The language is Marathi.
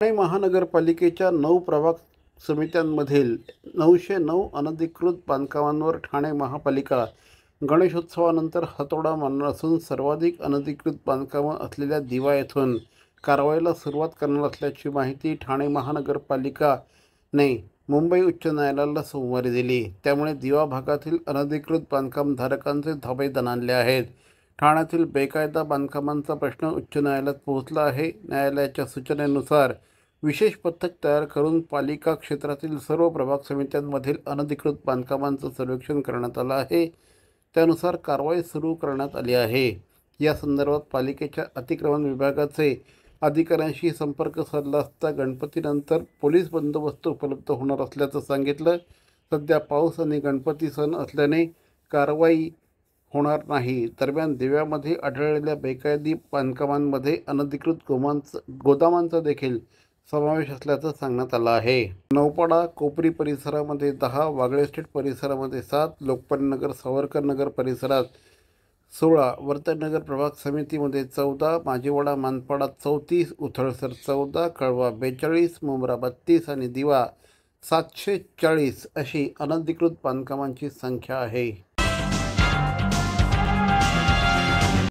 ठाणे महानगरपालिकेच्या 9 प्रभाग समित्यांमधील 909 अनधिकृत बांधकामांवर ठाणे महापालिका गणेशोत्सवानंतर हातोडा मारणार असून सर्वाधिक अनधिकृत बांधकामं असलेल्या दिवा येथून कारवाईला सुरुवात करणार असल्याची माहिती ठाणे महानगरपालिकाने मुंबई उच्च न्यायालयाला सोमवारी दिली। त्यामुळे दिवा भागातील अनधिकृत बांधकामधारकांचे धाबे दणाणले आहेत। ठाण्यातील बेकायदा बांधकामांचा प्रश्न उच्च न्यायालयात पोहोचला आहे। न्यायालयाच्या सूचनेनुसार विशेष पथक तयार करून पालिका क्षेत्रातील सर्व प्रभाग समित्यांमधील अनधिकृत बांधकामांचं सर्वेक्षण करण्यात आलं आहे। त्यानुसार कारवाई सुरू करण्यात आली आहे। या संदर्भात पालिकेच्या अतिक्रमण विभागाचे अधिकाऱ्यांशी संपर्क साधला असता गणपतीनंतर पोलीस बंदोबस्त उपलब्ध होणार असल्याचं सांगितलं। सध्या पाऊस आणि गणपती सण असल्याने कारवाई होणार नाही। दरम्यान दिव्यामध्ये आढळलेल्या बेकायदी बांधकामांमध्ये अनधिकृत गोदामांचा देखील समावेश असल्याचं सांगण्यात आलं आहे। नौपाडा कोपरी परिसरामध्ये 10, वागळे एस्टेट परिसरामध्ये 7, लोकपालनगर सावरकर नगर परिसरात 16, वर्तनगर प्रभाग समितीमध्ये 14, माजीवाडा मानपाडा 34, उथळसर 14, कळवा 42, मुंब्रा 32 आणि दिवा 740 अशी अनधिकृत बांधकामांची संख्या आहे।